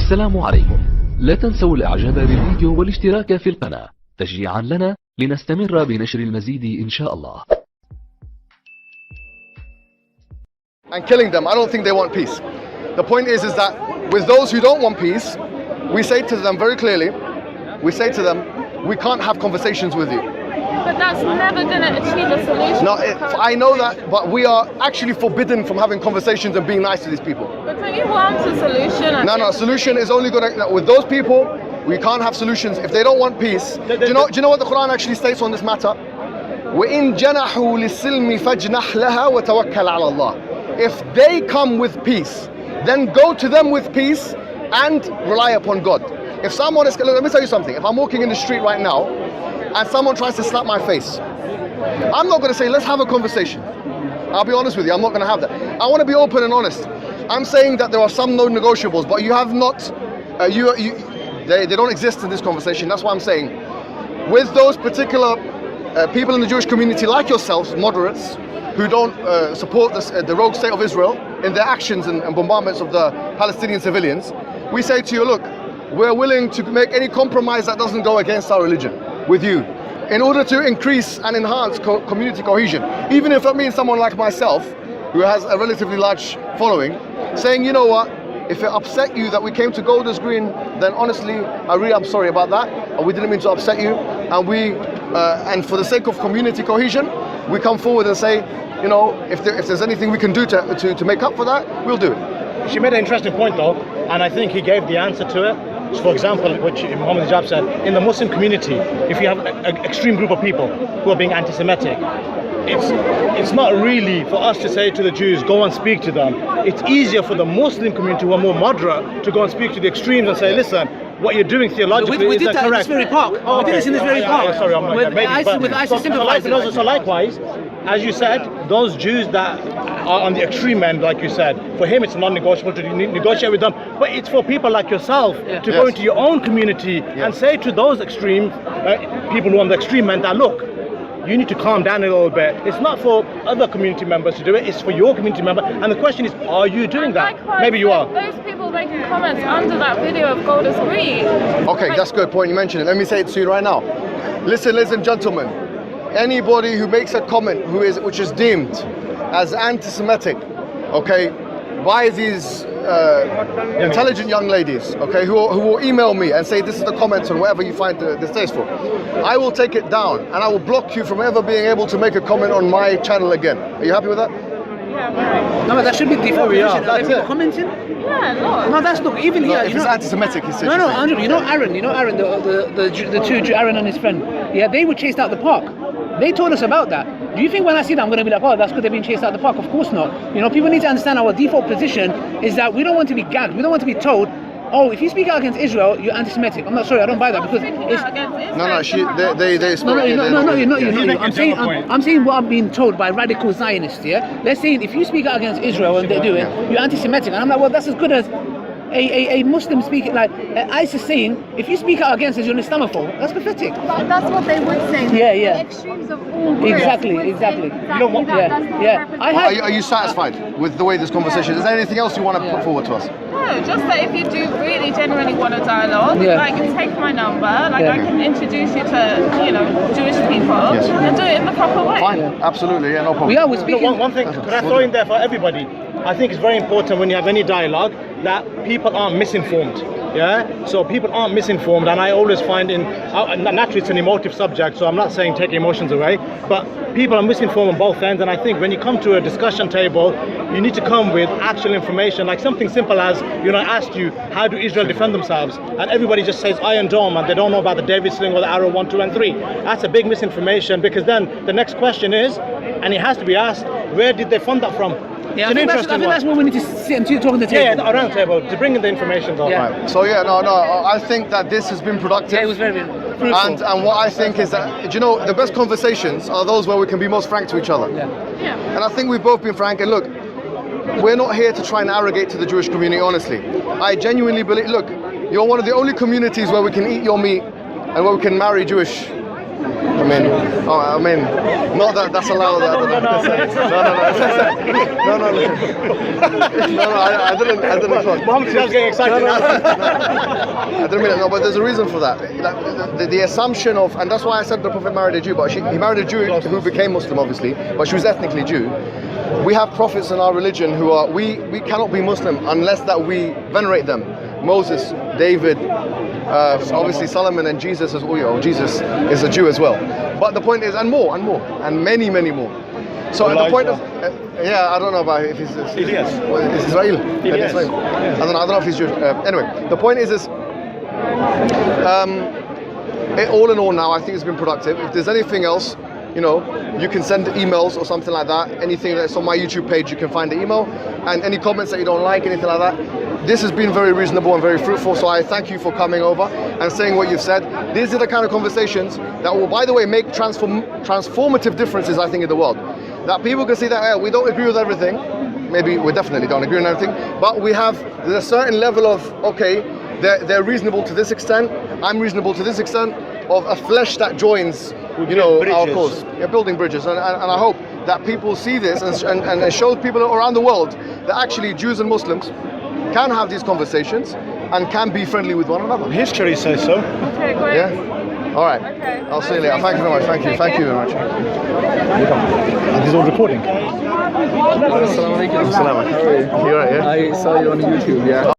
السلام عليكم. لا تنسوا الإعجاب بالفيديو والاشتراك في القناة تشجيعا لنا لنستمر بنشر المزيد إن شاء الله. And killing them, I don't think they want peace. The point is that with those who don't want peace, we say to them very clearly, we can't have conversations with you. But that's never going to achieve a solution. No, I know that, but we are actually forbidden from having conversations and being nice to these people. But don't you want a solution? No, solution is only going to, with those people, we can't have solutions if they don't want peace. Do you know what the Quran actually states on this matter? وَإِن جَنَحُوا لِلسِّلْمِ فَاجْنَحْ لَهَا وَتَوَكَّلْ عَلَى اللَّهِ. If they come with peace, then go to them with peace and rely upon God. If someone is, let me tell you something. If I'm walking in the street right now and someone tries to slap my face, I'm not going to say, let's have a conversation. I'll be honest with you, I'm not going to have that. I want to be open and honest. I'm saying that there are some non-negotiables, but you have not, they don't exist in this conversation. That's why I'm saying, with those particular people in the Jewish community like yourselves, moderates, who don't support the rogue state of Israel in their actions and bombardments of the Palestinian civilians, we say to you, look, we're willing to make any compromise that doesn't go against our religion with you in order to increase and enhance community cohesion. Even if it means someone like myself, who has a relatively large following, saying, you know what, if it upset you that we came to Golders Green, then honestly, I'm sorry about that. We didn't mean to upset you. And for the sake of community cohesion, we come forward and say, you know, if there's anything we can do to make up for that, we'll do it. She made an interesting point though, and I think he gave the answer to it. For example, which Muhammad Hijab said, in the Muslim community, if you have an extreme group of people who are being anti-Semitic, it's not really for us to say to the Jews, go and speak to them. It's easier for the Muslim community who are more moderate to go and speak to the extremes and say, listen, what you're doing theologically we is did that correct. In this very park. We did this in this very park. Sorry, I'm with ISIS sympathizers. So likewise, as you said, those Jews that are on the extreme end, like you said, for him it's non-negotiable to negotiate with them. But it's for people like yourself to go into your own community and say to those extreme people who are on the extreme end that, look, you need to calm down a little bit. It's not for other community members to do it, it's for your community member. And the question is, are you doing that? Likewise, maybe you are. Those people making comments under that video of Golders Green. Okay, that's a good point, you mentioned it. Let me say it to you right now. Listen, ladies and gentlemen, anybody who makes a comment which is deemed as anti-Semitic, okay, by these intelligent young ladies, okay, who will email me and say this is the comments on whatever you find distasteful, I will take it down and I will block you from ever being able to make a comment on my channel again. Are you happy with that? Yeah, very. No, but that should be default position. Are people commenting? Yeah, no. No, that's look. Even here, if it's anti-Semitic, he said. No, Andrew. You know Aaron. The two Aaron and his friend. Yeah, they were chased out the park. They told us about that. Do you think when I see that I'm going to be like, oh, that's good, they're being chased out the park? Of course not. You know, people need to understand our default position is that we don't want to be gagged. We don't want to be told, oh, if you speak out against Israel, you're anti-Semitic. I'm not sorry, I don't buy that because it's... They spoke. I'm saying what I'm being told by radical Zionists. Yeah, they're saying if you speak out against Israel and they do it, you're anti-Semitic. And I'm like, well, that's as good as a Muslim speaking, like ISIS saying, if you speak out against us, you're an Islamophobe. That's pathetic. But that's what they would say. Yeah. The extremes of all groups. Exactly. You know what? Are you satisfied with the way this conversation is? Is there anything else you want to put forward to us? No, just that if you do really genuinely want a dialogue, I can take my number, I can introduce you to, you know, Jewish people and do it in the proper way. Fine, absolutely, no problem. We're speaking. One thing, could I throw in there for everybody? I think it's very important when you have any dialogue that people aren't misinformed. Yeah, so people aren't misinformed, and I always find naturally it's an emotive subject, so I'm not saying take emotions away, but people are misinformed on both ends. And I think when you come to a discussion table, you need to come with actual information, like something simple as, you know, I asked you, how do Israel defend themselves? And everybody just says Iron Dome, and they don't know about the David Sling or the Arrow 1, 2, and 3. That's a big misinformation, because then the next question is, and it has to be asked, where did they fund that from? Yeah, I think that's what we need to sit and talk on the table. Yeah, around the table, to bring in the information. Right. So I think that this has been productive. Yeah, it was very fruitful. And what I think is that, you know, the best conversations are those where we can be most frank to each other. Yeah. And I think we've both been frank, and look, we're not here to try and arrogate to the Jewish community, honestly. I genuinely believe, look, you're one of the only communities where we can eat your meat and where we can marry Jewish I mean, not that that's allowed. No, I didn't. Mohammed was getting excited. I didn't mean it. No, but there's a reason for that. The assumption of, and that's why I said the Prophet married a Jew, but he married a Jew who became Muslim, obviously, but she was ethnically Jew. We have prophets in our religion who are, we cannot be Muslim unless that we venerate them. Moses, David, obviously Solomon, and Jesus is, Jesus is a Jew as well. But the point is, and many more. So the point of, I don't know about if he's Israel. Yes. I don't know if he's Jewish. Anyway, the point is all in all now, I think it's been productive. If there's anything else, you can send emails or something like that. Anything that's on my YouTube page, you can find the email. And any comments that you don't like, anything like that. This has been very reasonable and very fruitful, so I thank you for coming over and saying what you've said. These are the kind of conversations that will, by the way, make transformative differences, I think, in the world. That people can see that we don't agree with everything. Maybe we definitely don't agree on everything, but there's a certain level of, they're reasonable to this extent, I'm reasonable to this extent, of a flesh that joins, our cause. You're building bridges, and I hope that people see this and it shows people around the world that actually Jews and Muslims can have these conversations and can be friendly with one another. History says so. Okay, great. Yeah? All right. Okay. I'll see you later. Thank you very much. Thank you very much. This is all recording. Assalamu alaikum. How are you? You all right, yeah? I saw you on YouTube, yeah.